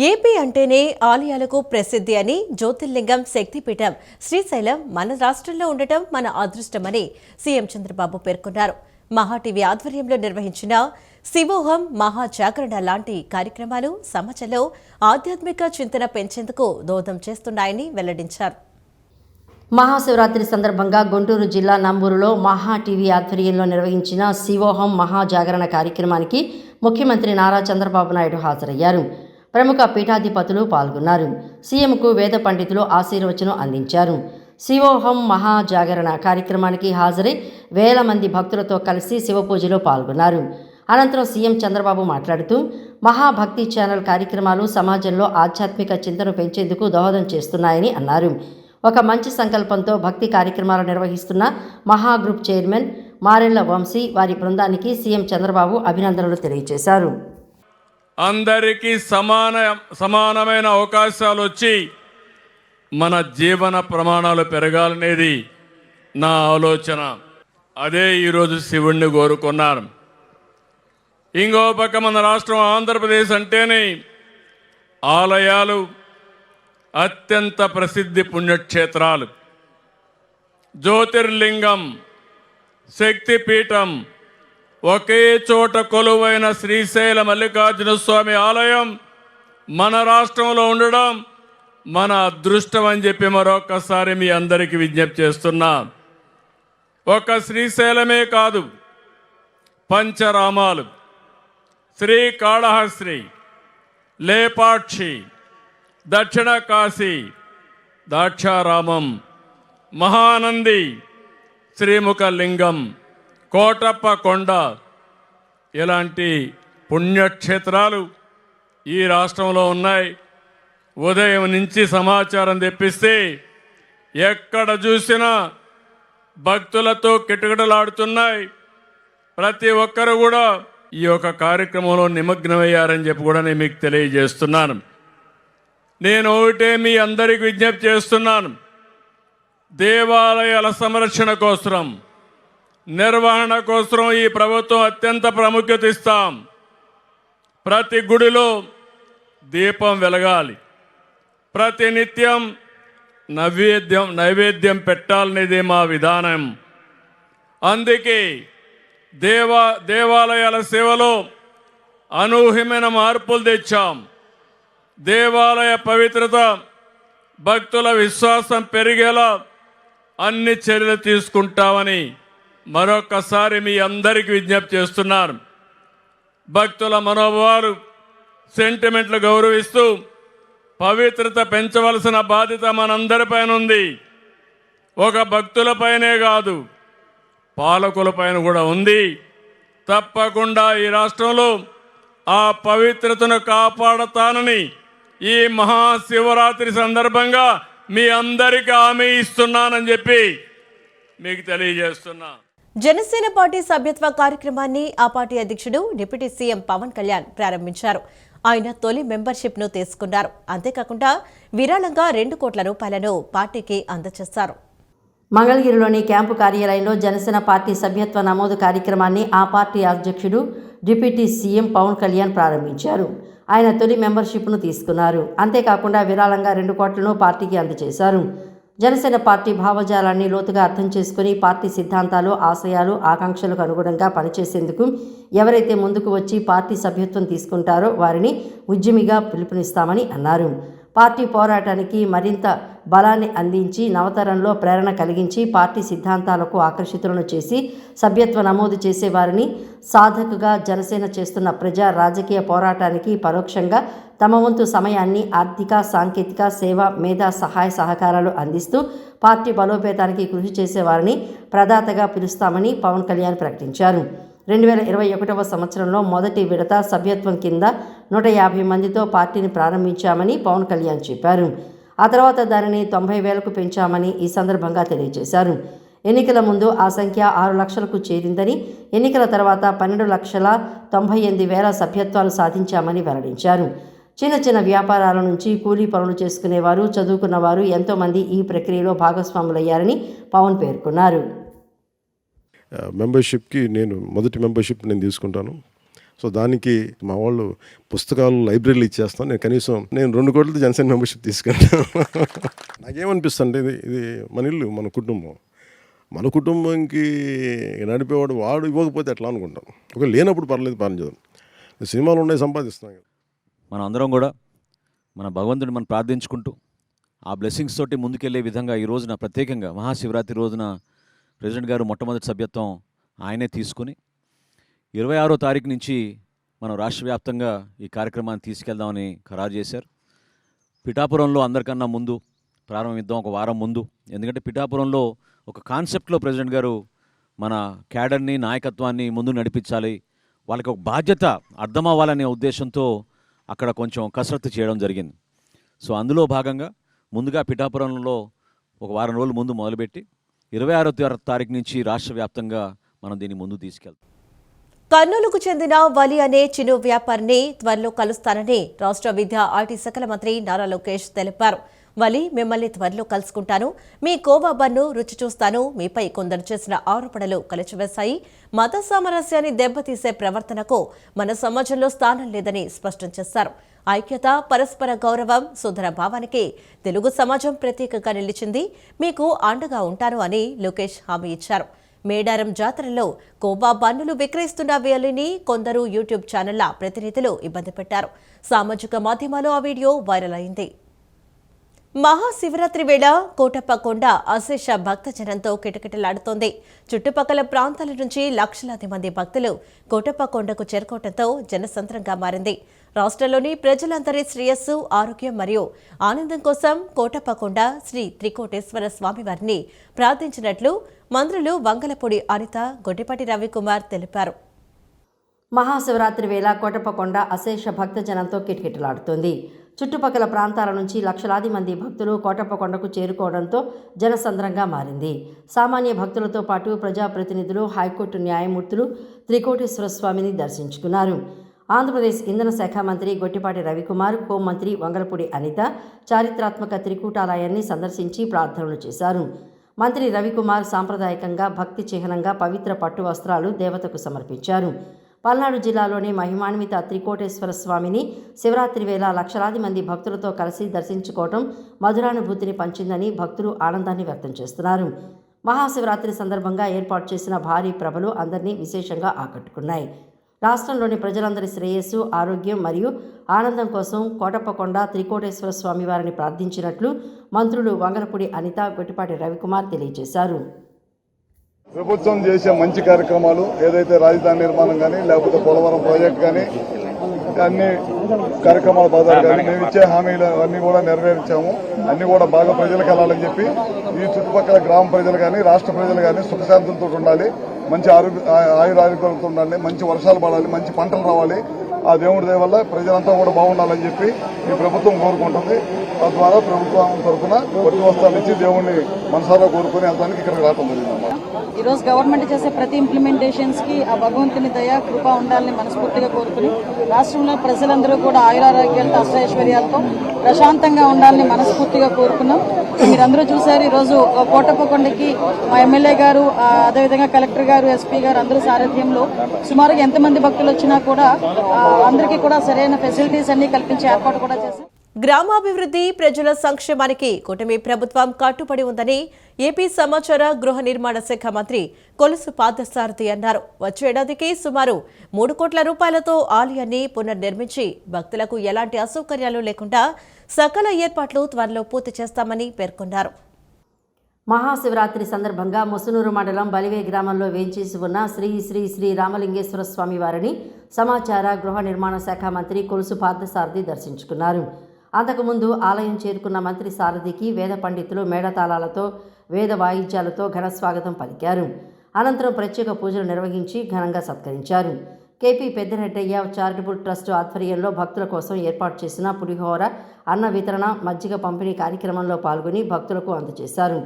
AP అంటేనే ఆలయాలకు ప్రసిద్ధి అని జ్యోతిర్లింగం శక్తిపీఠం శ్రీశైలం మన రాష్ట్రంలో ఉండటం మన అదృష్టమని సీఎం చంద్రబాబు పేర్కొన్నారు. మహా టీవీ ఆధ్వర్యంలో నిర్వహించిన శివోహం మహాజాగరణ లాంటి కార్యక్రమాలు సమాజంలో ఆధ్యాత్మిక చింతన పెంచేందుకు దోహదం చేస్తున్నాయని వెల్లడించారు. మహాశివరాత్రి సందర్భంగా గుంటూరు జిల్లా నంబూరులో మహా టీవీ ఆధ్వర్యంలో నిర్వహించిన శివోహం మహాజాగరణ కార్యక్రమానికి ముఖ్యమంత్రి నారా చంద్రబాబు నాయుడు హాజరయ్యారు. ప్రముఖ పీఠాధిపతులు పాల్గొన్నారు. సీఎంకు వేద పండితులు ఆశీర్వచనం అందించారు. శివోహం మహాజాగరణ కార్యక్రమానికి హాజరై వేల మంది భక్తులతో కలిసి శివపూజలో పాల్గొన్నారు. అనంతరం సీఎం చంద్రబాబు మాట్లాడుతూ మహాభక్తి ఛానల్ కార్యక్రమాలు సమాజంలో ఆధ్యాత్మిక చింతన పెంచేందుకు దోహదం చేస్తున్నాయని అన్నారు. ఒక మంచి సంకల్పంతో భక్తి కార్యక్రమాలు నిర్వహిస్తున్న మహా గ్రూప్ చైర్మన్ మారెళ్ల వంశీ వారి బృందానికి సీఎం చంద్రబాబు అభినందనలు తెలియజేశారు. అందరికీ సమానమైన అవకాశాలు వచ్చి మన జీవన ప్రమాణాలు పెరగాలనేది నా ఆలోచన. అదే ఈరోజు శివుణ్ణి కోరుకున్నాను. ఇంకో పక్క మన రాష్ట్రం ఆంధ్రప్రదేశ్ అంటేనే ఆలయాలు, అత్యంత ప్రసిద్ధి పుణ్యక్షేత్రాలు, జ్యోతిర్లింగం, శక్తిపీఠం, ఒకే చోట కొలువైన శ్రీశైల మల్లికార్జున స్వామి ఆలయం మన రాష్ట్రంలో ఉండడం మన అదృష్టం అని చెప్పి మరొకసారి మీ అందరికీ విజ్ఞప్తి చేస్తున్నా. ఒక శ్రీశైలమే కాదు, పంచరామాలు, శ్రీకాళహస్తి, లేపాక్షి, దక్షిణ కాశీ, దాక్షారామం, మహానంది, శ్రీముఖలింగం, కోటప్ప కొండ ఇలాంటి పుణ్యక్షేత్రాలు ఈ రాష్ట్రంలో ఉన్నాయి. ఉదయం నుంచి సమాచారం తెప్పిస్తే ఎక్కడ చూసినా భక్తులతో కిటకిటలాడుతున్నాయి. ప్రతి ఒక్కరు కూడా ఈ యొక్క కార్యక్రమంలో నిమగ్నమయ్యారని చెప్పి కూడా నేను మీకు తెలియజేస్తున్నాను. నేను ఒకటే మీ అందరికీ విజ్ఞప్తి చేస్తున్నాను. దేవాలయాల సంరక్షణ కోసం, నిర్వహణ కోసం ఈ ప్రభుత్వం అత్యంత ప్రాముఖ్యత ఇస్తాం. ప్రతి గుడిలో దీపం వెలగాలి, ప్రతి నిత్యం నైవేద్యం పెట్టాలనేది మా విధానం. అందుకే దేవాలయాల సేవలో అనూహ్యమైన మార్పులు తెచ్చాం. దేవాలయ పవిత్రత, భక్తుల విశ్వాసం పెరిగేలా అన్ని చర్యలు తీసుకుంటామని మరొకసారి మీ అందరికీ విజ్ఞప్తి చేస్తున్నారు. భక్తుల మనోభావాలు, సెంటిమెంట్లు గౌరవిస్తూ పవిత్రత పెంచవలసిన బాధ్యత మనందరిపైన ఉంది. ఒక భక్తులపైనే కాదు, పాలకులపైన కూడా ఉంది. తప్పకుండా ఈ రాష్ట్రంలో ఆ పవిత్రతను కాపాడతానని ఈ మహాశివరాత్రి సందర్భంగా మీ అందరికీ హామీ ఇస్తున్నానని చెప్పి మీకు తెలియజేస్తున్నా. జనసేన పార్టీ సభ్యత్వ కార్యక్రమాన్ని ఆ పార్టీ అధ్యక్షుడు డిప్యూటీ సీఎం పవన్ కళ్యాణ్ ప్రారంభించారు. ఆయన తొలి మెంబర్షిప్ ను తీసుకున్నారు. అంతేకాకుండా విరాళంగా 2 కోట్ల రూపాయలను పార్టీకి అందజేశారు. మంగళగిరిలోని క్యాంపు కార్యాలయంలో జనసేన పార్టీ సభ్యత్వ నమోదు కార్యక్రమాన్ని ఆ పార్టీ అధ్యక్షుడు డిప్యూటీ సీఎం పవన్ కళ్యాణ్ ప్రారంభించారు. ఆయన తొలి మెంబర్షిప్ను తీసుకున్నారు. అంతేకాకుండా విరాళంగా 2 కోట్లను పార్టీకి అందజేశారు. జనసేన పార్టీ భావజాలాన్ని లోతుగా అర్థం చేసుకుని పార్టీ సిద్ధాంతాలు, ఆశయాలు, ఆకాంక్షలకు అనుగుణంగా పనిచేసేందుకు ఎవరైతే ముందుకు వచ్చి పార్టీ సభ్యత్వం తీసుకుంటారో వారిని ఉద్యమిగా పిలుపునిస్తామని అన్నారు. పార్టీ పోరాటానికి మరింత బలాన్ని అందించి నవతరంలో ప్రేరణ కలిగించి పార్టీ సిద్ధాంతాలకు ఆకర్షితులను చేసి సభ్యత్వ నమోదు చేసేవారిని సాధకుగా జనసేన చేస్తున్న ప్రజా రాజకీయ పోరాటానికి పరోక్షంగా తమ వంతు సమయాన్ని ఆర్థిక, సాంకేతిక, సేవ, మేధా సహాయ సహకారాలు అందిస్తూ పార్టీ బలోపేతానికి కృషి చేసేవారిని ప్రదాతగా పిలుస్తామని పవన్ కళ్యాణ్ ప్రకటించారు. 2021వ సంవత్సరంలో మొదటి విడత సభ్యత్వం కింద 150 మందితో పార్టీని ప్రారంభించామని పవన్ కళ్యాణ్ చెప్పారు. ఆ తర్వాత దానిని 90,000కు పెంచామని ఈ సందర్భంగా తెలియజేశారు. ఎన్నికల ముందు ఆ సంఖ్య 6 లక్షలకు చేరిందని, ఎన్నికల తర్వాత 12,98,000 సభ్యత్వాలు సాధించామని వెల్లడించారు. చిన్న వ్యాపారాల నుంచి కూలీ పనులు చేసుకునేవారు, చదువుకున్నవారు ఎంతోమంది ఈ ప్రక్రియలో భాగస్వాములయ్యారని పవన్ పేర్కొన్నారు. మెంబర్షిప్కి మొదటి మెంబర్షిప్ నేను తీసుకుంటాను. సో దానికి మా వాళ్ళు పుస్తకాలు లైబ్రరీలు ఇచ్చేస్తాను. నేను 2 కోట్లతో జనసేన మెంబర్షిప్ తీసుకుంటాను. నాకేమనిపిస్తుంది, ఇది మన ఇల్లు, మన కుటుంబం. మన కుటుంబంకి నడిపేవాడు వాడు ఇవ్వకపోతే ఎట్లా అనుకుంటాం. ఒకవేళ లేనప్పుడు పర్లేదు, పర్లేదు. సినిమాలు ఉన్నాయి, సంపాదిస్తున్నాం. మనం అందరం కూడా మన భగవంతుడిని మనం ప్రార్థించుకుంటూ ఆ బ్లెస్సింగ్స్ తోటి ముందుకెళ్లే విధంగా ఈ రోజున ప్రత్యేకంగా మహాశివరాత్రి రోజున ప్రెసిడెంట్ గారు మొట్టమొదటి సభ్యత్వం ఆయనే తీసుకుని 26వ తారీఖు నుంచి మనం రాష్ట్ర వ్యాప్తంగా ఈ కార్యక్రమాన్ని తీసుకెళ్దామని ఖరారు చేశారు. పిఠాపురంలో అందరికన్నా ముందు ప్రారంభిద్దాం, ఒక వారం ముందు. ఎందుకంటే పిఠాపురంలో ఒక కాన్సెప్ట్లో ప్రెసిడెంట్ గారు మన క్యాడర్ని, నాయకత్వాన్ని ముందు నడిపించాలి, వాళ్ళకి ఒక బాధ్యత అర్థం అవ్వాలనే ఉద్దేశంతో అక్కడ కొంచెం కసరత్తు చేయడం జరిగింది. సో అందులో భాగంగా ముందుగా పిఠాపురంలో ఒక వారం రోజుల ముందు మొదలుపెట్టి 26వ తారీఖు నుంచి రాష్ట్ర వ్యాప్తంగా మనం దీన్ని ముందు తీసుకెళ్తాం. కర్నూలుకు చెందిన వలి అనే చిరు వ్యాపారిని త్వరలో కలుస్తానని రాష్ట్ర విద్యా ఐటీ శాఖల మంత్రి నారా లోకేష్ తెలిపారు. వలి, మిమ్మల్ని త్వరలో కలుసుకుంటాను, మీ కోవా బన్ను రుచి చూస్తాను, మీపై కొందరు చేసిన ఆరోపణలు కలిచివేశాయి, మత సామరస్యాన్ని దెబ్బతీసే ప్రవర్తనకు మన సమాజంలో స్థానం లేదని స్పష్టం చేశారు. ఐక్యత, పరస్పర గౌరవం, సుధర భావానికి తెలుగు సమాజం ప్రత్యేకంగా నిలిచింది, మీకు అండగా ఉంటాను అని లోకేష్ హామీ ఇచ్చారు. మేడారం జాతరలో కోబా బన్నులు విక్రయిస్తున్న వేలిని కొందరు యూట్యూబ్ ఛానళ్ల ప్రతినిధులు ఇబ్బంది పెట్టారు. సామాజిక మాధ్యమాల్లో ఆ వీడియో వైరల్ అయింది. మహాశివరాత్రి వేళ కోటప్ప కొండ అశేష భక్తజనంతో కిటకిటలాడుతోంది. చుట్టుపక్కల ప్రాంతాల నుంచి లక్షలాది మంది భక్తులు కోటప్ప కొండకు చేరుకోవడంతో జనసంద్రంగా మారింది. రాష్ట్రంలోని ప్రజలందరి శ్రేయస్సు, ఆరోగ్యం మరియు ఆనందం కోసం కోటప్ప కొండ శ్రీ త్రికోటేశ్వర స్వామివారిని ప్రార్థించినట్లు మంత్రులు వంగలపూడి అనిత, గొడ్డిపాటి రవికుమార్ తెలిపారు. మహాశివరాత్రి వేళ కోటప్ప కొండ అశేష భక్తజనంతో కిటకిటలాడుతోంది. చుట్టుపక్కల ప్రాంతాల నుంచి లక్షలాది మంది భక్తులు కోటప్ప కొండకు చేరుకోవడంతో జనసంద్రంగా మారింది. సామాన్య భక్తులతో పాటు ప్రజాప్రతినిధులు, హైకోర్టు న్యాయమూర్తులు త్రికోటేశ్వర స్వామిని దర్శించుకున్నారు. ఆంధ్రప్రదేశ్ ఇంధన శాఖ మంత్రి గొట్టిపాటి రవికుమార్, హోంమంత్రి వంగలపూడి అనిత చారిత్రాత్మక త్రికూటాలయాన్ని సందర్శించి ప్రార్థనలు చేశారు. మంత్రి రవికుమార్ సాంప్రదాయకంగా భక్తి చిహ్నంగా పవిత్ర పట్టు వస్త్రాలు దేవతకు సమర్పించారు. పల్నాడు జిల్లాలోని మహిమాన్విత త్రికోటేశ్వర స్వామిని శివరాత్రి వేళ లక్షలాది మంది భక్తులతో కలిసి దర్శించుకోవడం మధురానుభూతిని పంచిందని భక్తులు ఆనందాన్ని వ్యక్తం చేస్తున్నారు. మహాశివరాత్రి సందర్భంగా ఏర్పాటు చేసిన భారీ ప్రభలు అందరినీ విశేషంగా ఆకట్టుకున్నాయి. రాష్ట్రంలోని ప్రజలందరి శ్రేయస్సు, ఆరోగ్యం మరియు ఆనందం కోసం కోటప్ప కొండ త్రికోటేశ్వర స్వామి వారిని ప్రార్థించినట్లు మంత్రులు వంగలపూడి అనిత, గొట్టిపాటి రవికుమార్ తెలియజేశారు. ప్రభుత్వం చేసే మంచి కార్యక్రమాలు ఏదైతే రాజధాని నిర్మాణం కానీ లేకపోతే పోలవరం ప్రాజెక్ట్ కానీ అన్ని కార్యక్రమాల బాధాలు కానీ మేము ఇచ్చే హామీలు అన్నీ కూడా నెరవేర్చాము. అన్నీ కూడా బాగా ప్రజలకు వెళ్ళాలని చెప్పి ఈ చుట్టుపక్కల గ్రామ ప్రజలు కానీ రాష్ట్ర ప్రజలు కానీ సుఖశాంతులతో ఉండాలి, మంచి ఆయురారోగ్యాలతో ఉండాలి, మంచి వర్షాలు పడాలి, మంచి పంటలు రావాలి. ఆ దేవుడి దయ వల్ల ప్రజలంతా కూడా బాగుండాలని చెప్పి ఈ ప్రభుత్వం కోరుకుంటుంది. తద్వారా ప్రభుత్వం తరఫున కొత్త వస్త్రాలు ఇచ్చి దేవుడిని మనసారా కోరుకుని వెళ్తానికి ఇక్కడికి రావడం జరిగిందన్నమాట. ఈరోజు గవర్నమెంట్ చేసే ప్రతి ఇంప్లిమెంటేషన్స్కి ఆ భగవంతుని దయ, కృప ఉండాలని మనస్ఫూర్తిగా కోరుకుని రాష్ట్రంలో ప్రజలందరూ కూడా ఆయురారోగ్యాలతో, అష్టైశ్వర్యాలతో ప్రశాంతంగా ఉండాలని మనస్ఫూర్తిగా కోరుకున్నాం. మీరందరూ చూశారు, ఈరోజు కోటప్ప కొండకి మా ఎమ్మెల్యే గారు, అదేవిధంగా కలెక్టర్ గారు, ఎస్పీ గారు అందరూ సారథ్యంలో సుమారుగా ఎంతమంది భక్తులు వచ్చినా కూడా అందరికీ కూడా సరైన ఫెసిలిటీస్ అన్ని కల్పించే ఏర్పాటు కూడా చేశాం. గ్రామాభివృద్ధి, ప్రజల సంక్షేమానికి కూటమి ప్రభుత్వం కట్టుబడి ఉందని ఏపీ సమాచార, గృహ నిర్మాణ శాఖ మంత్రి కొలుసు పార్థసారథి అన్నారు. వచ్చే ఏడాదికి సుమారు 3 కోట్ల రూపాయలతో ఆలయాన్ని పునర్నిర్మించి భక్తులకు ఎలాంటి అసౌకర్యాలు లేకుండా సకల ఏర్పాట్లు త్వరలో పూర్తి చేస్తామని పేర్కొన్నారు. మహాశివరాత్రి సందర్భంగా ముసునూరు మండలం బలివే గ్రామంలో వేంచేసి ఉన్న శ్రీ శ్రీ శ్రీ రామలింగేశ్వర స్వామి వారిని సమాచార, గృహ నిర్మాణ శాఖ మంత్రి కొలుసు పార్థసారథి దర్శించుకున్నారు. అంతకుముందు ఆలయం చేరుకున్న మంత్రి సారథికి వేద పండితులు మేళతాళాలతో, వేద వాయిద్యాలతో ఘనస్వాగతం పలికారు. అనంతరం ప్రత్యేక పూజలు నిర్వహించి ఘనంగా సత్కరించారు. కేపీ పెద్దరెడ్డయ్య చారిటబుల్ ట్రస్ట్ ఆధ్వర్యంలో భక్తుల కోసం ఏర్పాటు చేసిన పులిహోర, అన్న వితరణ, మజ్జిగ పంపిణీ కార్యక్రమంలో పాల్గొని భక్తులకు అందజేశారు.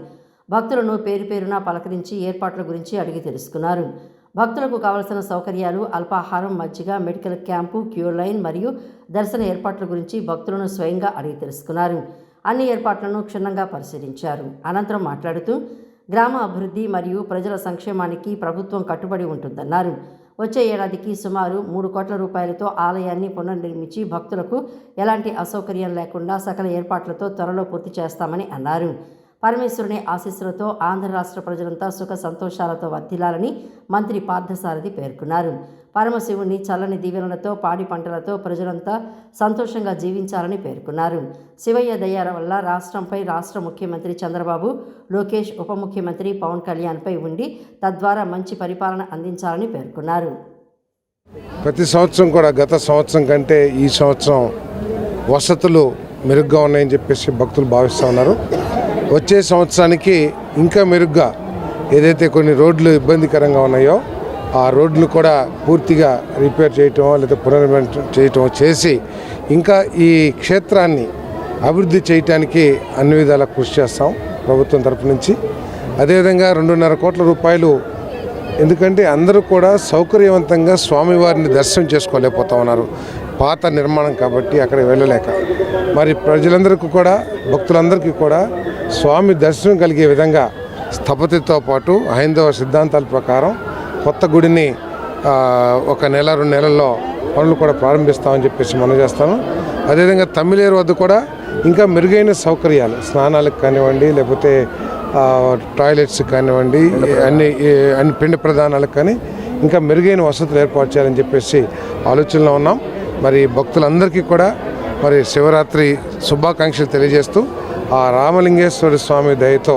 భక్తులను పేరు పేరున పలకరించి ఏర్పాట్ల గురించి అడిగి తెలుసుకున్నారు. భక్తులకు కావలసిన సౌకర్యాలు, అల్పాహారం, మజ్జిగ, మెడికల్ క్యాంపు, క్యూ లైన్ మరియు దర్శన ఏర్పాట్ల గురించి భక్తులను స్వయంగా అడిగి తెలుసుకున్నారు. అన్ని ఏర్పాట్లను క్షుణ్ణంగా పరిశీలించారు. అనంతరం మాట్లాడుతూ గ్రామ అభివృద్ధి మరియు ప్రజల సంక్షేమానికి ప్రభుత్వం కట్టుబడి ఉంటుందన్నారు. వచ్చే ఏడాదికి సుమారు 3 కోట్ల రూపాయలతో ఆలయాన్ని పునర్నిర్మించి భక్తులకు ఎలాంటి అసౌకర్యం లేకుండా సకల ఏర్పాట్లతో త్వరలో పూర్తి చేస్తామని అన్నారు. పరమేశ్వరుని ఆశీస్సులతో ఆంధ్ర రాష్ట్ర ప్రజలంతా సుఖ సంతోషాలతో వర్ధిల్లాలని మంత్రి పార్థసారథి పేర్కొన్నారు. పరమశివుని చల్లని దీవెనలతో పాడి పంటలతో ప్రజలంతా సంతోషంగా జీవించాలని పేర్కొన్నారు. శివయ్య దయ వల్ల రాష్ట్రంపై రాష్ట్ర ముఖ్యమంత్రి చంద్రబాబు, లోకేష్, ఉప ముఖ్యమంత్రి పవన్ కళ్యాణ్పై ఉండి తద్వారా మంచి పరిపాలన అందించాలని పేర్కొన్నారు. ప్రతి సంవత్సరం కూడా గత సంవత్సరం కంటే ఈ సంవత్సరం వసతులు మెరుగ్గా ఉన్నాయని చెప్పేసి భక్తులు భావిస్తూ ఉన్నారు. వచ్చే సంవత్సరానికి ఇంకా మెరుగ్గా ఏదైతే కొన్ని రోడ్లు ఇబ్బందికరంగా ఉన్నాయో ఆ రోడ్లు కూడా పూర్తిగా రిపేర్ చేయటం లేదా పునర్నిర్మాణం చేయటం చేసి ఇంకా ఈ క్షేత్రాన్ని అభివృద్ధి చేయటానికి అన్ని విధాలా కృషి చేస్తాం ప్రభుత్వం తరపు నుంచి. అదేవిధంగా 2.5 కోట్ల రూపాయలు, ఎందుకంటే అందరూ కూడా సౌకర్యవంతంగా స్వామివారిని దర్శనం చేసుకోలేకపోతా ఉన్నారు, పాత నిర్మాణం కాబట్టి అక్కడ వెళ్ళలేక. మరి ప్రజలందరికీ కూడా, భక్తులందరికీ కూడా స్వామి దర్శనం కలిగే విధంగా స్థపతితో పాటు హైందవ సిద్ధాంతాల ప్రకారం కొత్త గుడిని 1 నెల 2 నెలల్లో పనులు కూడా ప్రారంభిస్తామని చెప్పేసి మనం చేస్తాను. అదేవిధంగా తమిళేరు వద్ద కూడా ఇంకా మెరుగైన సౌకర్యాలు, స్నానాలకు కానివ్వండి, లేకపోతే టాయిలెట్స్ కానివ్వండి, అన్ని పిండి ప్రదానాలకు కానీ ఇంకా మెరుగైన వసతులు ఏర్పాటు చేయాలని చెప్పేసి ఆలోచనలో ఉన్నాం. మరి భక్తులందరికీ కూడా మరి శివరాత్రి శుభాకాంక్షలు తెలియజేస్తూ ఆ రామలింగేశ్వర స్వామి దయతో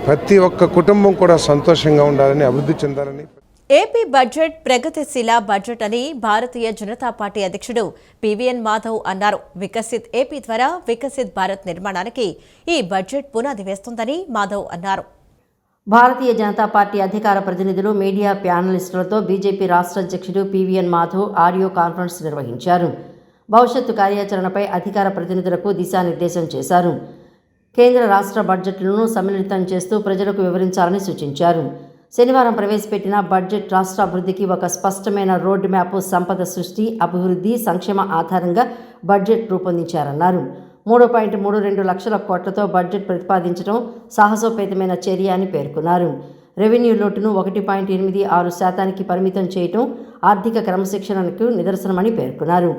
ప్రతి ఒక్క కుటుంబం కూడా సంతోషంగా ఉండాలని, అభివృద్ధి చెందాలని. ఏపీ బడ్జెట్ ప్రగతిశీల బడ్జెట్ అని భారతీయ జనతా పార్టీ అధ్యక్షుడు పివిఎన్ మాధవ్ అన్నారు. వికసిత్ ఏపీ ద్వారా వికసిత్ భారత్ నిర్మాణానికి ఈ బడ్జెట్ పునాది వేస్తుందని మాధవ్ అన్నారు. భారతీయ జనతా పార్టీ అధికార ప్రతినిధులు, మీడియా ప్యానలిస్టులతో బీజేపీ రాష్ట్ర అధ్యక్షుడు పివిఎన్ మాధవ్ ఆడియో కాన్ఫరెన్స్ నిర్వహించారు. భవిష్యత్తు కార్యాచరణపై అధికార ప్రతినిధులకు దిశానిర్దేశం చేశారు. కేంద్ర రాష్ట్ర బడ్జెట్లను సమ్మిళితం చేస్తూ ప్రజలకు వివరించాలని సూచించారు. శనివారం ప్రవేశపెట్టిన బడ్జెట్ రాష్ట్ర అభివృద్ధికి ఒక స్పష్టమైన రోడ్ మ్యాప్, సంపద సృష్టి, అభివృద్ధి, సంక్షేమ ఆధారంగా బడ్జెట్ రూపొందించారన్నారు. 3.32 లక్షల కోట్లతో బడ్జెట్ ప్రతిపాదించడం సాహసోపేతమైన చర్య అని పేర్కొన్నారు. రెవెన్యూ లోటును 1.86% పరిమితం చేయటం ఆర్థిక క్రమశిక్షణకు నిదర్శనమని పేర్కొన్నారు.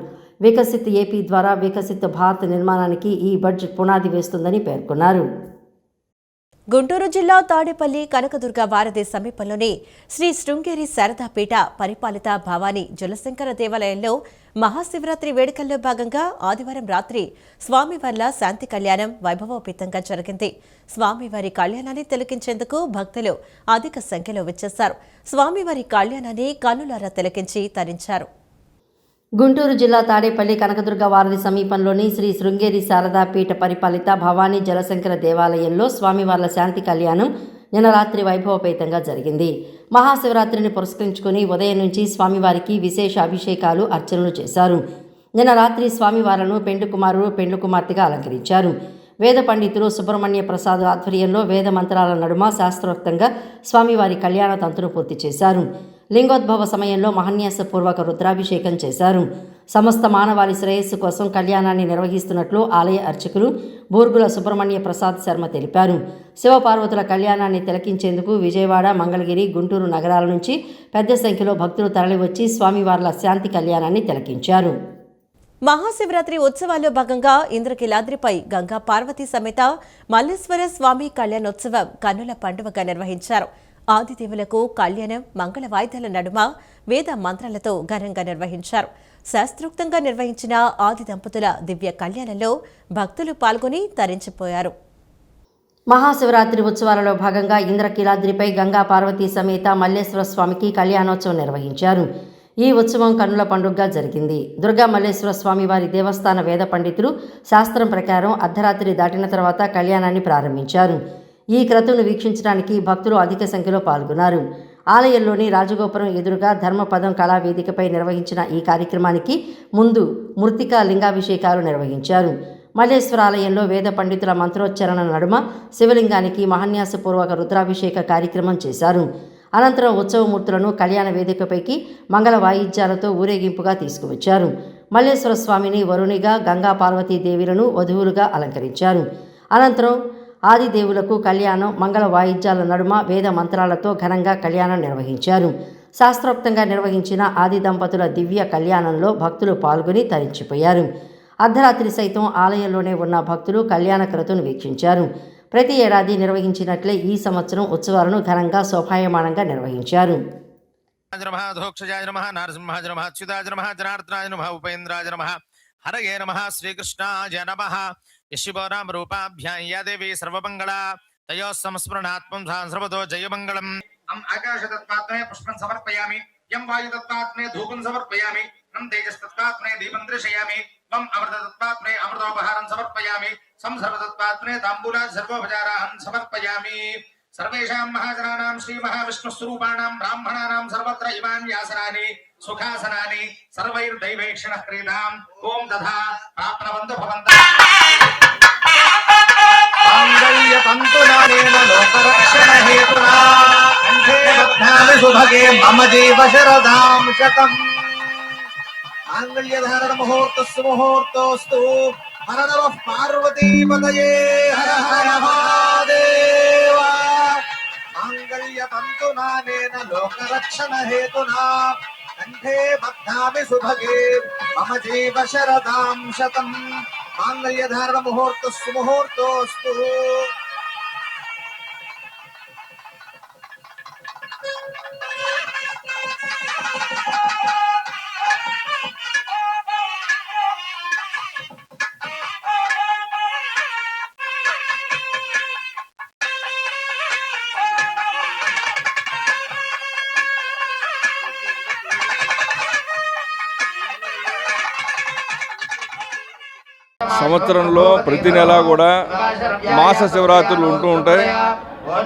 వికసిత్ ఏపీ ద్వారా వికసిత్ భారత్ నిర్మాణానికి ఈ బడ్జెట్ పునాది వేస్తుందని పేర్కొన్నారు. గుంటూరు జిల్లా తాడేపల్లి కనకదుర్గ వారధి సమీపంలోని శ్రీ శృంగేరి శారదాపీఠ పరిపాలిత భవానీ జలశంకర దేవాలయంలో మహాశివరాత్రి వేడుకల్లో భాగంగా ఆదివారం రాత్రి స్వామివార్ల శాంతి కళ్యాణం వైభవోపేతంగా జరిగింది. స్వామివారి కళ్యాణాన్ని తిలకించేందుకు భక్తులు అధిక సంఖ్యలో వచ్చేశారు. స్వామివారి కళ్యాణాన్ని కన్నులారా తిలకించి తరించారు. గుంటూరు జిల్లా తాడేపల్లి కనకదుర్గ వారధి సమీపంలోని శ్రీ శృంగేరి శారదాపీఠ పరిపాలిత భవానీ జలశంకర దేవాలయంలో స్వామివార్ల శాంతి కళ్యాణం నిన్న రాత్రి వైభవోపేతంగా జరిగింది. మహాశివరాత్రిని పురస్కరించుకుని ఉదయం నుంచి స్వామివారికి విశేష అభిషేకాలు, అర్చనలు చేశారు. నిన్న రాత్రి స్వామివార్లను పెండ్లి కుమారుడు, పెండ్లి కుమార్తెగా అలంకరించారు. వేద పండితులు సుబ్రహ్మణ్య ప్రసాద్ ఆధ్వర్యంలో వేద మంత్రాల నడుమ శాస్త్రోక్తంగా స్వామివారి కళ్యాణ తంతును పూర్తి చేశారు. లింగోద్భవ సమయంలో మహాన్యాసపూర్వక రుద్రాభిషేకం చేశారు. సమస్త మానవాళి శ్రేయస్సు కోసం కళ్యాణాన్ని నిర్వహిస్తున్నట్లు ఆలయ అర్చకులు బూర్గుల సుబ్రహ్మణ్య ప్రసాద్ శర్మ తెలిపారు. శివపార్వతుల కళ్యాణాన్ని తిలకించేందుకు విజయవాడ, మంగళగిరి, గుంటూరు నగరాల నుంచి పెద్ద సంఖ్యలో భక్తులు తరలివచ్చి స్వామివార్ల శాంతి కళ్యాణాన్ని తిలకించారు. మహాశివరాత్రి ఉత్సవాల్లో భాగంగా ఇంద్రకీలాద్రిపై గంగా పార్వతీ సమేత మల్లేశ్వర స్వామి కళ్యాణోత్సవం కన్నుల పండుగగా నిర్వహించారు. ఆదిదేవులకు కళ్యాణం మంగళ వాయిద్యాల నడుమ వేద మంత్రాలతో ఘనంగా నిర్వహించారు. శాస్త్రోక్తంగా నిర్వహించిన ఆది దంపతుల దివ్య కళ్యాణంలో భక్తులు పాల్గొని తరించిపోయారు. మహాశివరాత్రి ఉత్సవాలలో భాగంగా ఇంద్రకీలాద్రిపై గంగా పార్వతీ సమేత మల్లేశ్వర స్వామికి కళ్యాణోత్సవం నిర్వహించారు. ఈ ఉత్సవం కన్నుల పండుగగా జరిగింది. దుర్గా మల్లేశ్వర స్వామి వారి దేవస్థాన వేద పండితులు శాస్త్రం ప్రకారం అర్ధరాత్రి దాటిన తర్వాత కళ్యాణాన్ని ప్రారంభించారు. ఈ క్రతువును వీక్షించడానికి భక్తులు అధిక సంఖ్యలో పాల్గొన్నారు. ఆలయంలోని రాజగోపురం ఎదురుగా ధర్మపదం కళావేదికపై నిర్వహించిన ఈ కార్యక్రమానికి ముందు మృత్తికా లింగాభిషేకాలు నిర్వహించారు. మల్లేశ్వర ఆలయంలో వేద పండితుల మంత్రోచ్చరణ నడుమ శివలింగానికి మహాన్యాసపూర్వక రుద్రాభిషేక కార్యక్రమం చేశారు. అనంతరం ఉత్సవమూర్తులను కళ్యాణ వేదికపైకి మంగళ వాయిద్యాలతో ఊరేగింపుగా తీసుకువచ్చారు. మల్లేశ్వర స్వామిని వరుణిగా, గంగా పార్వతీదేవులను వధువులుగా అలంకరించారు. అనంతరం ఆదిదేవులకు కళ్యాణం మంగళ వాయిద్యాల నడుమ వేద మంత్రాలతో ఘనంగా కళ్యాణం నిర్వహించారు. శాస్త్రోక్తంగా నిర్వహించిన ఆది దంపతుల దివ్య కళ్యాణంలో భక్తులు పాల్గొని తరించిపోయారు. అర్ధరాత్రి సైతం ఆలయంలోనే ఉన్న భక్తులు కళ్యాణ క్రతువును వీక్షించారు. ప్రతి ఏడాది నిర్వహించినట్లే ఈ సంవత్సరం ఉత్సవాలను ఘనంగా శోభాయమానంగా నిర్వహించారు. హరయే నమః శ్రీకృష్ణాయ నమః యశివరామ రూపాభ్యాం యా దేవి సర్వమంగళ తయో సంస్మరణాత్మం సర్వతో జయమంగళం. ఆకాశతత్పాత్రే పుష్పం సమర్పయామి, యం వాయుతత్పాత్రే ధూపం సమర్పయామి, నం తేజస్తత్పాత్రే దీపం దర్శయామి, వం అమృతతత్పాత్రే అమృతోపహారం సమర్పయామి, సంసర్వతత్పాత్రే తాంబూలాద్ సర్వోపచారాన్ సమర్పయామి. సర్వేషాం మహాజనానాం శ్రీ మహావిష్ణుస్వరూపాణాం బ్రాహ్మణానాం సర్వత్ర ఇమాన్యాసనాని సుఖాసనాని సర్వైర్దైవేక్షణః క్రీడాం. ఓం తథా ప్రాప్నవంతు భవంతః. మాంగళ్యతంతునానేన లోకరక్షణ హేతునా కంఠే బధ్నామి సుభగే మమ జీవ శరదాం శతం. మాంగళ్యధారణ ముహూర్తస్సు ముహూర్తోస్తు. హర నమః పార్వతీపతయే హర హర మహాదేవ. మాంగళ్యతంతునానేన లోకరక్షణ హేతునా కంఠే బధ్నామి సుభగే మమ జీవ శరదాం శతం. మాంగళ్యధారణ ముహూర్తస్సు ముహూర్తోస్తు. సంవత్సరంలో ప్రతి నెల కూడా మాస శివరాత్రులు ఉంటూ ఉంటాయి.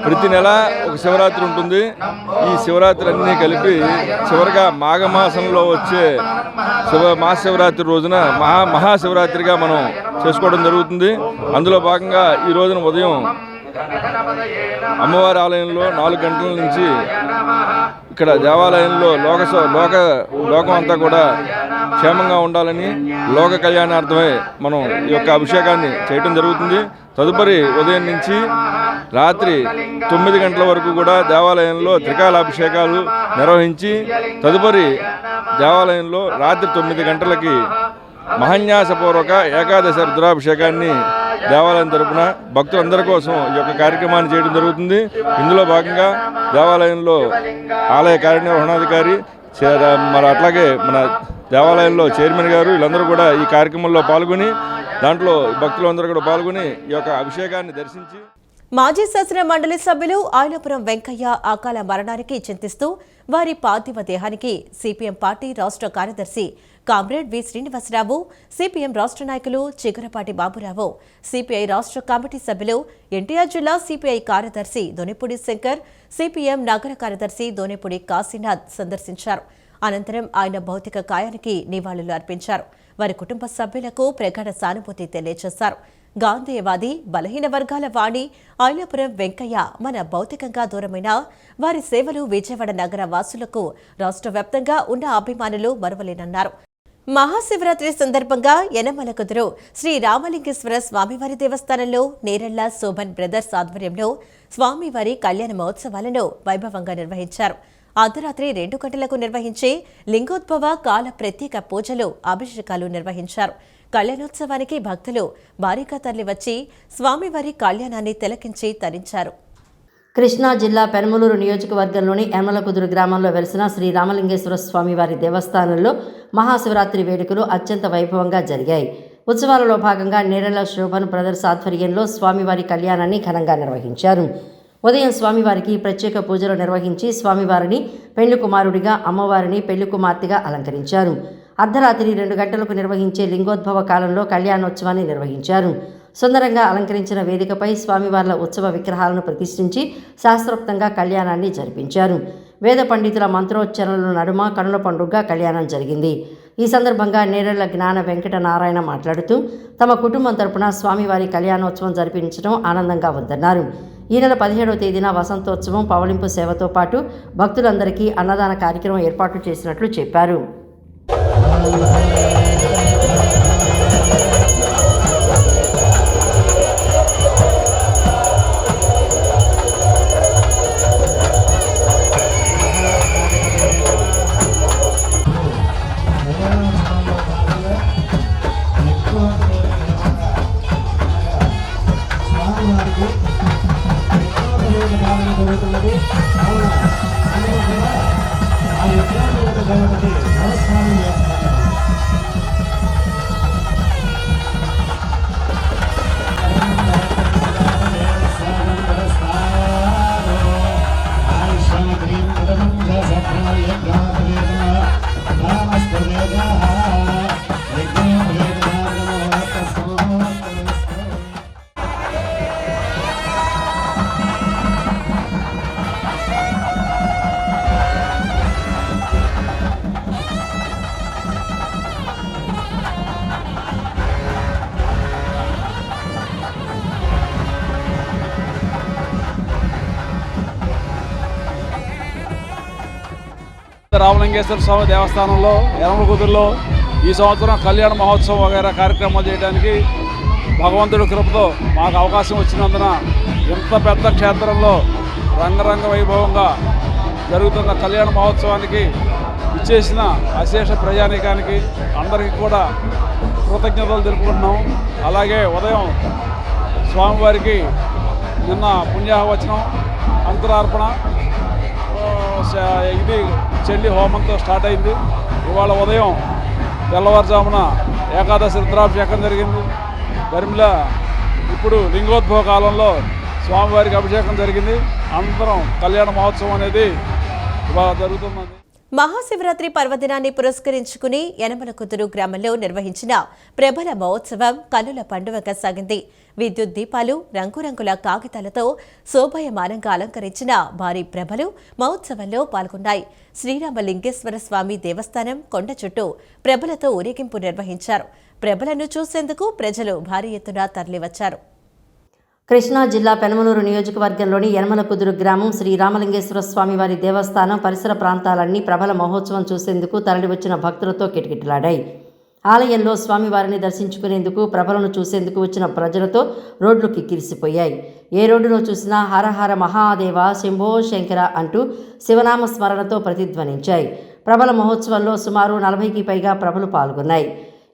ప్రతి నెల ఒక శివరాత్రి ఉంటుంది. ఈ శివరాత్రి అన్నీ కలిపి చివరిగా మాఘమాసంలో వచ్చే మహాశివరాత్రి రోజున మహాశివరాత్రిగా మనం చేసుకోవడం జరుగుతుంది. అందులో భాగంగా ఈ రోజున ఉదయం అమ్మవారి ఆలయంలో 4 గంటల నుంచి ఇక్కడ దేవాలయంలో లోకం అంతా కూడా క్షేమంగా ఉండాలని లోక కళ్యాణార్థమై మనం ఈ యొక్క అభిషేకాన్ని చేయడం జరుగుతుంది. తదుపరి ఉదయం నుంచి రాత్రి 9 గంటల వరకు కూడా దేవాలయంలో త్రికాలాభిషేకాలు నిర్వహించి తదుపరి దేవాలయంలో రాత్రి 9 గంటలకి మహాన్యాసపూర్వక ఏకాదశి రుద్రాభిషేకాన్ని దేవాలయం తరపున భక్తులందరి కోసం ఈ యొక్క కార్యక్రమాన్ని చేయడం జరుగుతుంది. ఇందులో భాగంగా దేవాలయంలో ఆలయ కార్యనిర్వహణాధికారి మరి అట్లాగే మన దేవాలయంలో చైర్మన్ గారు వీళ్ళందరూ కూడా ఈ కార్యక్రమంలో పాల్గొని దాంట్లో భక్తులందరూ కూడా పాల్గొని ఈ యొక్క అభిషేకాన్ని దర్శించి. మాజీ శాసన మండలి సభ్యులు ఆయిలపురం వెంకయ్య అకాల మరణానికి చింతిస్తూ వారి పార్థివ దేహానికి సిపిఎం పార్టీ రాష్ట్ర కార్యదర్శి కామ్రేడ్ వి శ్రీనివాసరావు, సిపిఎం రాష్ట్ర నాయకులు చిగురపాటి బాబురావు, సిపిఐ రాష్ట్ర కమిటీ సభ్యులు ఎన్టీఆర్ జిల్లా సిపిఐ కార్యదర్శి దొనిపూడి శంకర్, సిపిఎం నగర కార్యదర్శి దొనిపూడి కాశీనాథ్ సందర్శించారు. అనంతరం ఆయన భౌతిక కాయానికి నివాళులు అర్పించారు. వారి కుటుంబ సభ్యులకు ప్రగాఢ సానుభూతి తెలియజేశారు. గాంధేయవాది, బలహీన వర్గాల వాణి ఆయిలపురం వెంకయ్య మన భౌతికంగా దూరమైన వారి సేవలు విజయవాడ నగర వాసులకు రాష్ట్ర వ్యాప్తంగా ఉన్న అభిమానులు మరువలేనన్నారు. మహాశివరాత్రి సందర్భంగా యనమల కుదురు శ్రీ రామలింగేశ్వర స్వామివారి దేవస్థానంలో నేరెళ్ల శోభన్ బ్రదర్స్ ఆధ్వర్యంలో స్వామివారి కళ్యాణ మహోత్సవాలను వైభవంగా నిర్వహించారు. అర్ధరాత్రి 2 గంటలకు నిర్వహించే లింగోద్భవ కాల ప్రత్యేక పూజలు, అభిషేకాలు నిర్వహించారు. కళ్యాణోత్సవానికి భక్తులు భారీగా తరలివచ్చి స్వామివారి కళ్యాణాన్ని తిలకించి తరించారు. కృష్ణా జిల్లా పెనమలూరు నియోజకవర్గంలోని యనమలకుదురు గ్రామంలో వెలిసిన శ్రీ రామలింగేశ్వర స్వామివారి దేవస్థానంలో మహాశివరాత్రి వేడుకలు అత్యంత వైభవంగా జరిగాయి. ఉత్సవాలలో భాగంగా నేరెళ్ల శోభన్ బ్రదర్స్ ఆధ్వర్యంలో స్వామివారి కళ్యాణాన్ని ఘనంగా నిర్వహించారు. ఉదయం స్వామివారికి ప్రత్యేక పూజలు నిర్వహించి స్వామివారిని పెళ్లి కుమారుడిగా, అమ్మవారిని పెళ్లి కుమార్తెగా అలంకరించారు. అర్ధరాత్రి 2 గంటలకు నిర్వహించే లింగోద్భవ కాలంలో కళ్యాణోత్సవాన్ని నిర్వహించారు. సుందరంగా అలంకరించిన వేదికపై స్వామివార్ల ఉత్సవ విగ్రహాలను ప్రతిష్ఠించి శాస్త్రోక్తంగా కళ్యాణాన్ని జరిపించారు. వేద పండితుల మంత్రోచ్చరణల నడుమ కనుల పండుగగా కళ్యాణం జరిగింది. ఈ సందర్భంగా నేరెళ్ల జ్ఞాన వెంకట నారాయణ మాట్లాడుతూ తమ కుటుంబం తరపున స్వామివారి కళ్యాణోత్సవం జరిపించడం ఆనందంగా ఉందన్నారు. ఈ నెల 17వ తేదీన వసంతోత్సవం, పవళింపు సేవతో పాటు భక్తులందరికీ అన్నదాన కార్యక్రమం ఏర్పాటు చేసినట్లు చెప్పారు. రామలింగేశ్వర స్వామి దేవస్థానంలో యనమలకుదురులో ఈ సంవత్సరం కళ్యాణ మహోత్సవం వగైరా కార్యక్రమాలు చేయడానికి భగవంతుడి కృపతో మాకు అవకాశం వచ్చినందున ఇంత పెద్ద క్షేత్రంలో రంగరంగ వైభవంగా జరుగుతున్న కళ్యాణ మహోత్సవానికి ఇచ్చేసిన అశేష ప్రజానీకానికి అందరికీ కూడా కృతజ్ఞతలు తెలుపుకుంటున్నాం. అలాగే ఉదయం స్వామివారికి నిన్న పుణ్యాహవచనం, అంకురార్పణ, ఇది చండీ హోమంతో స్టార్ట్ అయింది. ఇవాళ ఉదయం తెల్లవారుజామున ఏకాదశి రుద్రాభిషేకం జరిగింది. దరిమిల ఇప్పుడు లింగోద్భవ కాలంలో స్వామివారికి అభిషేకం జరిగింది. అనంతరం కళ్యాణ మహోత్సవం అనేది ఇవాళ జరుగుతున్నది. మహాశివరాత్రి పర్వదినాన్ని పురస్కరించుకుని యనమలకుదురు గ్రామంలో నిర్వహించిన ప్రభల మహోత్సవం కన్నుల పండువగా సాగింది. విద్యుత్ దీపాలు, రంగురంగుల కాగితాలతో శోభాయమానంగా అలంకరించిన భారీ ప్రభలు మహోత్సవంలో పాల్గొన్నాయి. శ్రీరామలింగేశ్వర స్వామి దేవస్థానం కొండ చుట్టూ ప్రభలతో ఊరేగింపు నిర్వహించారు. ప్రభలను చూసేందుకు ప్రజలు భారీ ఎత్తున తరలివచ్చారు. కృష్ణా జిల్లా పెనమలూరు నియోజకవర్గంలోని యనమలకుదురు గ్రామం శ్రీ రామలింగేశ్వర స్వామివారి దేవస్థానం పరిసర ప్రాంతాలన్నీ ప్రభల మహోత్సవం చూసేందుకు తరలివచ్చిన భక్తులతో కిటకిటలాడాయి. ఆలయంలో స్వామివారిని దర్శించుకునేందుకు ప్రభలను చూసేందుకు వచ్చిన ప్రజలతో రోడ్లు కిక్కిరిసిపోయాయి. ఏ రోడ్డులో చూసినా హరహర మహాదేవ శంభో శంకర అంటూ శివనామ స్మరణతో ప్రతిధ్వనించాయి. ప్రభల మహోత్సవంలో సుమారు 40కి పైగా ప్రభలు పాల్గొన్నాయి.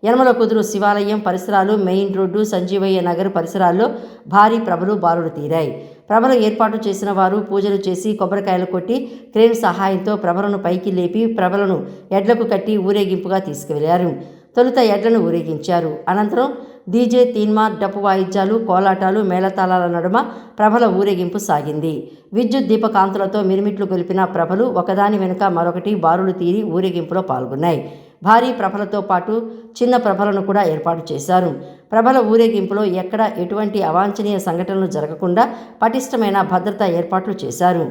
యనమలకుదురు శివాలయం పరిసరాలు, మెయిన్ రోడ్డు, సంజీవయ్య నగర్ పరిసరాల్లో భారీ ప్రభలు బారులు తీరాయి. ప్రభలు ఏర్పాటు చేసిన వారు పూజలు చేసి కొబ్బరికాయలు కొట్టి క్రేన్ సహాయంతో ప్రభలను పైకి లేపి ప్రభలను ఎడ్లకు కట్టి ఊరేగింపుగా తీసుకువెళ్లారు. తొలుత ఎడ్లను ఊరేగించారు. అనంతరం డీజే, తీన్మార్, డప్పు వాయిద్యాలు, కోలాటాలు, మేళతాళాల నడుమ ప్రభల ఊరేగింపు సాగింది. విద్యుత్ దీపకాంతులతో మిరుమిట్లు గొలిపిన ప్రభలు ఒకదాని వెనుక మరొకటి బారులు తీరి ఊరేగింపులో పాల్గొన్నాయి. భారీ ప్రభలతో పాటు చిన్న ప్రభలను కూడా ఏర్పాటు చేశారు. ప్రభల ఊరేగింపులో ఎక్కడ ఎటువంటి అవాంఛనీయ సంఘటనలు జరగకుండా పటిష్టమైన భద్రతా ఏర్పాట్లు చేశారు.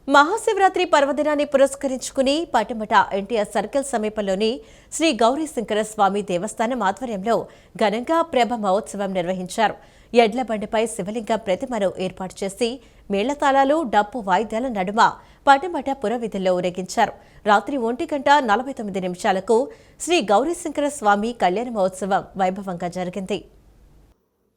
మహాశివరాత్రి పర్వదినాన్ని పురస్కరించుకుని పటమట ఎన్టీఆర్ సర్కిల్ సమీపంలోని శ్రీ గౌరీశంకర స్వామి దేవస్థానం ఆధ్వర్యంలో ఘనంగా ప్రభ మహోత్సవం నిర్వహించారు. ఎడ్ల బండిపై శివలింగం ప్రతిమను ఏర్పాటు చేసి మేళతాళాలు, డప్పు వాయిద్యాల నడుమ పటమట పురవీధుల్లో ఊరేగించారు. రాత్రి 1:49 శ్రీ గౌరీశంకర స్వామి కళ్యాణ మహోత్సవం వైభవంగా జరిగింది.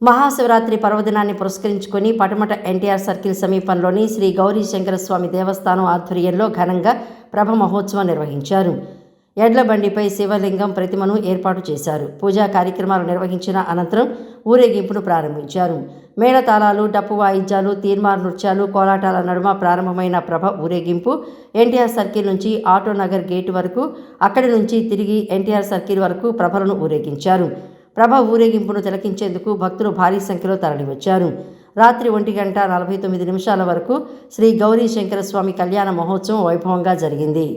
మహాశివరాత్రి పర్వదినాన్ని పురస్కరించుకుని పటమట ఎన్టీఆర్ సర్కిల్ సమీపంలోని శ్రీ గౌరీశంకర స్వామి దేవస్థానం ఆధ్వర్యంలో ఘనంగా ప్రభ మహోత్సవం నిర్వహించారు. ఎడ్ల బండిపై శివలింగం ప్రతిమను ఏర్పాటు చేశారు. పూజా కార్యక్రమాలు నిర్వహించిన అనంతరం ఊరేగింపును ప్రారంభించారు. మేళతాళాలు, డప్పు వాయిద్యాలు, తీర్మార్ నృత్యాలు, కోలాటాల నడుమ ప్రారంభమైన ప్రభ ఊరేగింపు ఎన్టీఆర్ సర్కిల్ నుంచి ఆటో నగర్ గేటు వరకు, అక్కడి నుంచి తిరిగి ఎన్టీఆర్ సర్కిల్ వరకు ప్రభలను ఊరేగించారు. ప్రభ ఊరేగింపును తిలకించేందుకు భక్తులు భారీ సంఖ్యలో తరలివచ్చారు. రాత్రి 1:49 వరకు శ్రీ గౌరీశంకర స్వామి కళ్యాణ మహోత్సవం వైభవంగా జరిగింది.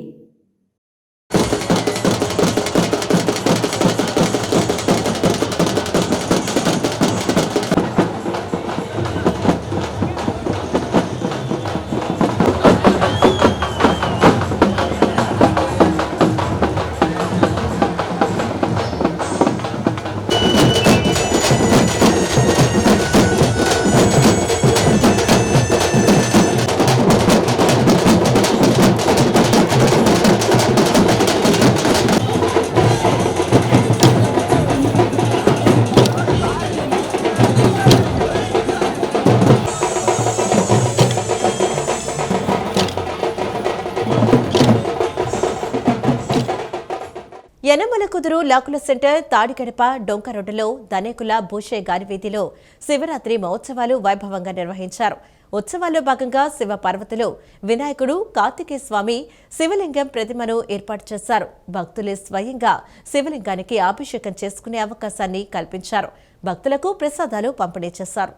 యనమలకుదురు లాకుల సెంటర్, తాడిగడప, డొంక రోడ్డులో ధనేకుల భూషే గారి వీధిలో శివరాత్రి మహోత్సవాలు వైభవంగా నిర్వహించారు. ఉత్సవాల్లో భాగంగా శివ పార్వతులు, వినాయకుడు, కార్తికేయ స్వామి శివలింగం ప్రతిమను ఏర్పాటు చేశారు. భక్తులే స్వయంగా శివలింగానికి అభిషేకం చేసుకునే అవకాశాన్ని కల్పించారు. భక్తులకు ప్రసాదాలు పంపిణీ చేశారు.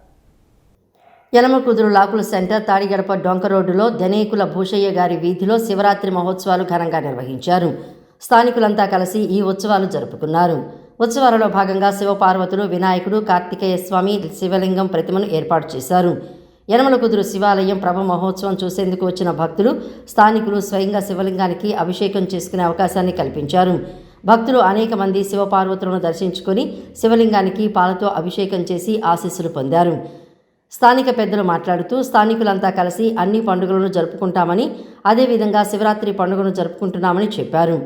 యనమలకుదురు లాకుల సెంటర్, తాడిగడప, డొంక రోడ్డులో ధనేకుల భూషయ్య గారి వీధిలో శివరాత్రి మహోత్సవాలు ఘనంగా నిర్వహించారు. స్థానికులంతా కలిసి ఈ ఉత్సవాలు జరుపుకున్నారు. ఉత్సవాలలో భాగంగా శివపార్వతులు, వినాయకుడు, కార్తికేయ స్వామి శివలింగం ప్రతిమను ఏర్పాటు చేశారు. యనమలకుదురు శివాలయం ప్రభ మహోత్సవం చూసేందుకు వచ్చిన భక్తులు, స్థానికులు స్వయంగా శివలింగానికి అభిషేకం చేసుకునే అవకాశాన్ని కల్పించారు. భక్తులు అనేక మంది శివపార్వతులను దర్శించుకుని శివలింగానికి పాలతో అభిషేకం చేసి ఆశీస్సులు పొందారు. స్థానిక పెద్దలు మాట్లాడుతూ స్థానికులంతా కలిసి అన్ని పండుగలను జరుపుకుంటామని, అదేవిధంగా శివరాత్రి పండుగను జరుపుకుంటున్నామని చెప్పారు.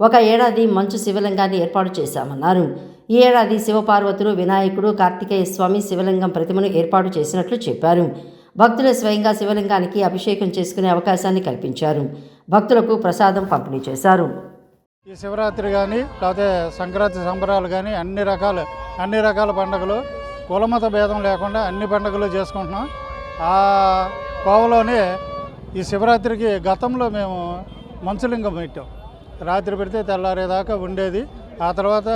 ఒక ఏడాది మంచు శివలింగాన్ని ఏర్పాటు చేశామన్నారు. ఈ ఏడాది శివపార్వతులు, వినాయకుడు, కార్తికేయ స్వామి శివలింగం ప్రతిమను ఏర్పాటు చేసినట్లు చెప్పారు. భక్తులు స్వయంగా శివలింగానికి అభిషేకం చేసుకునే అవకాశాన్ని కల్పించారు. భక్తులకు ప్రసాదం పంపిణీ చేశారు. ఈ శివరాత్రి కానీ లేకపోతే సంక్రాంతి సంబరాలు కానీ అన్ని రకాల పండుగలు కులమత భేదం లేకుండా అన్ని పండుగలు చేసుకుంటున్నాం. ఆ కోవలోనే ఈ శివరాత్రికి గతంలో మేము మంచులింగం పెట్టాం. రాత్రి పెడితే తెల్లారేదాకా ఉండేది. ఆ తర్వాత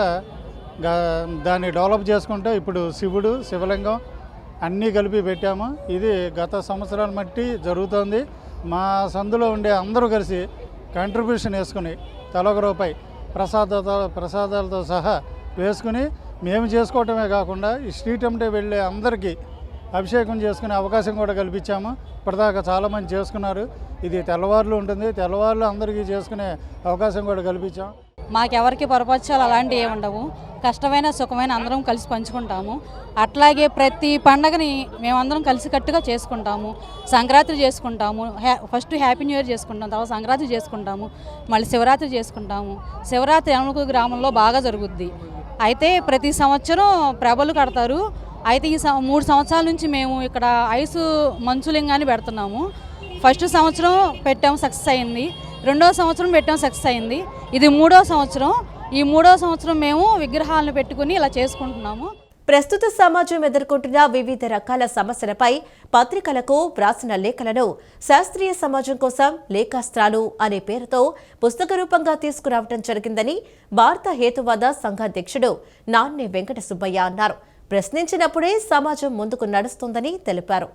దాన్ని డెవలప్ చేసుకుంటే ఇప్పుడు శివుడు, శివలింగం అన్నీ కలిపి పెట్టాము. ఇది గత సంవత్సరాల మట్టి జరుగుతోంది. మా సందులో ఉండే అందరూ కలిసి కంట్రిబ్యూషన్ వేసుకుని తలొక రూపాయి ప్రసాదాలతో సహా వేసుకుని మేము చేసుకోవటమే కాకుండా ఈ స్ట్రీట్ ఎంటే వెళ్ళే అందరికీ అభిషేకం చేసుకునే అవకాశం కూడా కల్పించాము. ఇప్పటిదాకా చాలామంది చేసుకున్నారు. ఇది తెల్లవారులు ఉంటుంది. తెల్లవారులు అందరికీ చేసుకునే అవకాశం కూడా కల్పించాం. మాకెవరికి పొరపచ్చాలు అలాంటివి ఏమి ఉండవు. కష్టమైన సుఖమైన అందరం కలిసి పంచుకుంటాము. అట్లాగే ప్రతి పండగని మేమందరం కలిసికట్టుగా చేసుకుంటాము. సంక్రాంతి చేసుకుంటాము, ఫస్ట్ హ్యాపీ న్యూ ఇయర్ చేసుకుంటాం, తర్వాత సంక్రాంతి చేసుకుంటాము, మళ్ళీ శివరాత్రి చేసుకుంటాము. శివరాత్రి అణుకు గ్రామంలో బాగా జరుగుద్ది. అయితే ప్రతి సంవత్సరం ప్రభలు కడతారు. అయితే ఈ 3 సంవత్సరాల నుంచి మేము ఇక్కడ ఐసు మంచులింగాన్ని పెడుతున్నాము. ఫస్ట్ సంవత్సరం పెట్టాము, సక్సెస్ అయింది. 2వ సంవత్సరం పెట్టాం, సక్సెస్ అయింది. ఇది 3వ సంవత్సరం. ఈ 3వ సంవత్సరం మేము విగ్రహాలను పెట్టుకుని ఇలా చేసుకుంటున్నాము. ప్రస్తుత సమాజం ఎదుర్కొంటున్న వివిధ రకాల సమస్యలపై పత్రికలకు వ్రాసిన లేఖలను శాస్త్రీయ సమాజం కోసం లేఖాస్త్రాలు అనే పేరుతో పుస్తక రూపంగా తీసుకురావడం జరిగిందని భారత హేతువాద సంఘాధ్యక్షుడు నాన్నె వెంకట సుబ్బయ్య అన్నారు. ప్రశ్నించినప్పుడే సమాజం ముందుకు నడుస్తుందని తెలిపారు.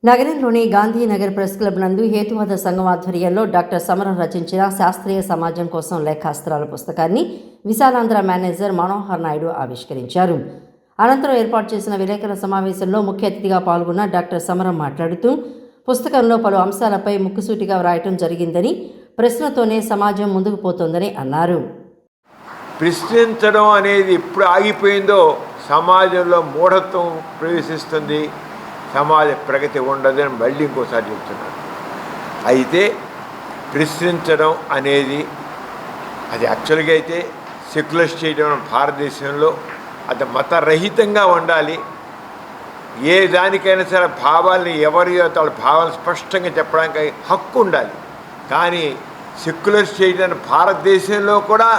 నగరంలోని గాంధీనగర్ ప్రెస్ క్లబ్ నందు హేతువాద సంఘం ఆధ్వర్యంలో డాక్టర్ సమరం రచించిన శాస్త్రీయ సమాజం కోసం లేఖాస్త్రాల పుస్తకాన్ని విశాలాంధ్ర మేనేజర్ మనోహర్ నాయుడు ఆవిష్కరించారు. అనంతరం ఏర్పాటు చేసిన విలేకరుల సమావేశంలో ముఖ్య అతిథిగా పాల్గొన్న డాక్టర్ సమరం మాట్లాడుతూ పుస్తకంలో పలు అంశాలపై ముక్కుసూటిగా వ్రాయటం జరిగిందని, ప్రశ్నతోనే సమాజం ముందుకు పోతోందని అన్నారు. ప్రశ్నించడం అనేది ఎప్పుడు ఆగిపోయిందో సమాజంలో మూఢత్వం ప్రవేశిస్తుంది, సమాజ ప్రగతి ఉండదని మళ్ళీ ఇంకోసారి చెప్తున్నారు. అయితే ప్రశ్నించడం అనేది అది యాక్చువల్గా అయితే సెక్యులర్ స్టేట్ భారతదేశంలో అది మతరహితంగా ఉండాలి. ఏ దానికైనా సరే భావాల్ని ఎవరి వాళ్ళ భావాలను స్పష్టంగా చెప్పడానికి హక్కు ఉండాలి. కానీ సెక్యులర్ స్టేట్ అని భారతదేశంలో కూడా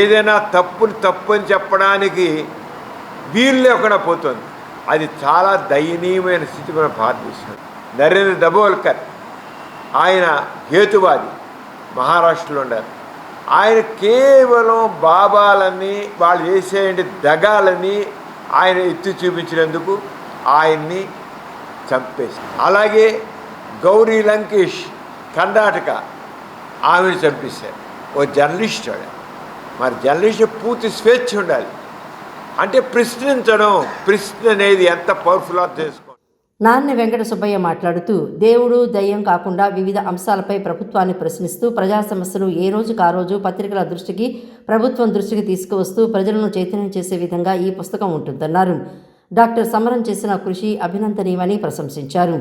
ఏదైనా తప్పు అని చెప్పడానికి వీలు లేకుండా పోతుంది. అది చాలా దయనీయమైన స్థితి మన భారతదేశం. నరేంద్ర దబోల్కర్ ఆయన హేతువాది, మహారాష్ట్రలో ఉన్నారు. ఆయన కేవలం బాబాలని వాళ్ళు చేసే దగాలని ఆయన ఎత్తి చూపించినందుకు ఆయన్ని చంపేశారు. అలాగే గౌరీ లంకేష్ కర్ణాటక ఆమెను చంపేశారు. ఓ జర్నలిస్ట్ వాడు. మరి జర్నలిస్ట్ పూర్తి స్వేచ్ఛ ఉండాలి. అంటే ప్రశ్న అనేది ఎంత పవర్ఫుల్ చేసుకో. నాన్నె వెంకట సుబ్బయ్య మాట్లాడుతూ దేవుడు దయ్యం కాకుండా వివిధ అంశాలపై ప్రభుత్వాన్ని ప్రశ్నిస్తూ ప్రజా సమస్యలు ఏ రోజుకు ఆ రోజు పత్రికల దృష్టికి, ప్రభుత్వం దృష్టికి తీసుకువస్తూ ప్రజలను చైతన్యం చేసే విధంగా ఈ పుస్తకం ఉంటుందన్నారు. డాక్టర్ సమరం చేసిన కృషి అభినందనీయమని ప్రశంసించారు.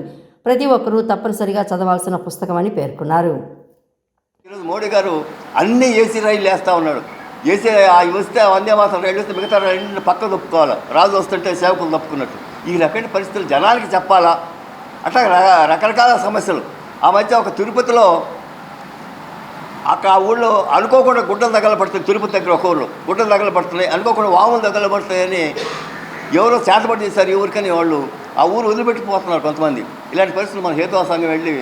ప్రతి ఒక్కరూ తప్పనిసరిగా చదవాల్సిన పుస్తకమని పేర్కొన్నారు. ఈరోజు మోడీ గారు అన్ని ఏసీ రైళ్ళు వేస్తూ ఉన్నాడు. ఏసీ వస్తే వందే మాత్రం రైళ్ళు వస్తే మిగతా రైళ్ళు పక్కన తప్పుకోవాలి. రాజు వస్తుంటే సేవకులు తప్పుకున్నట్టు ఈ రకమైన పరిస్థితులు జనాలకి చెప్పాలా? అట్లా రకరకాల సమస్యలు. ఆ మధ్య ఒక తిరుపతిలో ఆ ఊళ్ళో అనుకోకుండా గుడ్డలు తగలబడుతుంది. తిరుపతి దగ్గర ఒక ఊళ్ళో గుడ్డలు తగలబడుతున్నాయి, అనుకోకుండా వాములు తగలబడుతాయని ఎవరో చేతబడి చేశారు. ఎవరికని వాళ్ళు ఆ ఊరు వదిలిపెట్టిపోతున్నారు కొంతమంది. ఇలాంటి పరిస్థితులు మన హేతువాద సంఘం వెళ్ళి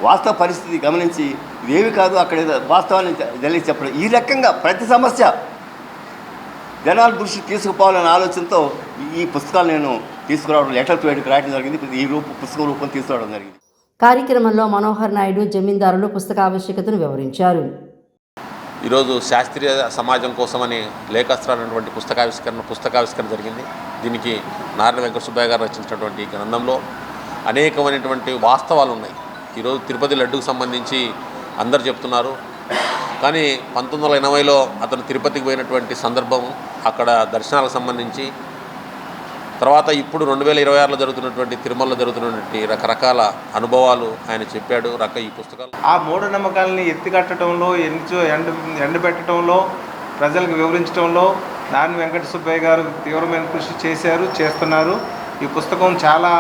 వాస్తవ పరిస్థితి గమనించి ఇదేవి కాదు అక్కడ వాస్తవాన్ని తెలియ చెప్పడం. ఈ రకంగా ప్రతి సమస్య జనాల దృష్టికి తీసుకుపోవాలనే ఆలోచనతో ఈ పుస్తకాలు నేను తీసుకురావడం, లెటర్ వేడికి రాయడం జరిగింది. ఈ పుస్తకం రూపం తీసుకురావడం జరిగింది. కార్యక్రమంలో మనోహర్ నాయుడు, జమీందారులు పుస్తక ఆవశ్యకతను వివరించారు. ఈరోజు శాస్త్రీయ సమాజం కోసమని లేఖాస్త్రాలైనటువంటి పుస్తకావిష్కరణ జరిగింది. దీనికి నారాయణ వెంకట సుబ్బయ్య గారు రచించినటువంటి గ్రంథంలో అనేకమైనటువంటి వాస్తవాలు ఉన్నాయి. ఈరోజు తిరుపతి లడ్డుకు సంబంధించి అందరు చెప్తున్నారు, కానీ 1980లో అతను తిరుపతికి పోయినటువంటి సందర్భం, అక్కడ దర్శనాలకు సంబంధించి తర్వాత ఇప్పుడు 2026లో జరుగుతున్నటువంటి తిరుమలలో జరుగుతున్నటువంటి రకరకాల అనుభవాలు ఆయన చెప్పాడు. ఈ పుస్తకాలు ఆ మూఢనమ్మకాలని ఎత్తికట్టడంలో ఎండబెట్టడంలో ప్రజలకు వివరించడంలో నాని వెంకట సుబ్బయ్య గారు తీవ్రమైన కృషి చేస్తున్నారు. ఈ పుస్తకం చాలా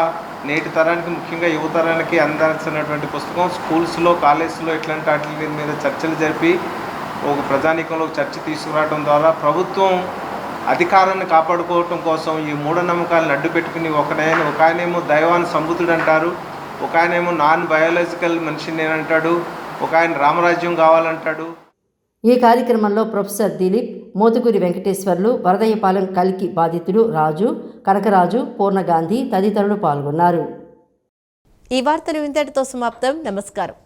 నేటి తరానికి, ముఖ్యంగా యువతరానికి అందాల్సినటువంటి పుస్తకం. స్కూల్స్లో, కాలేజీలో ఇట్లాంటి వాటి మీద చర్చలు జరిపి ఒక ప్రజానీకంలో చర్చ తీసుకురావడం ద్వారా ప్రభుత్వం అధికారాన్ని కాపాడుకోవటం కోసం ఈ మూఢనమ్మకాలను అడ్డు పెట్టుకుని ఒక ఆయనేమో దైవాన్ని సంబుతుడు అంటారు, ఒక ఆయనేమో నాన్ బయాలజికల్ మనిషిని నేనంటాడు, ఒక ఆయన రామరాజ్యం కావాలంటాడు. ఈ కార్యక్రమంలో ప్రొఫెసర్ దిలీప్, మోతుకూరి వెంకటేశ్వర్లు, వరదయ్యపాలెం కల్కి బాధితుడు రాజు, కనకరాజు, పూర్ణగాంధీ తదితరులు పాల్గొన్నారు. ఈ వార్తలు ఇంతటితో సమాప్తం. నమస్కారం.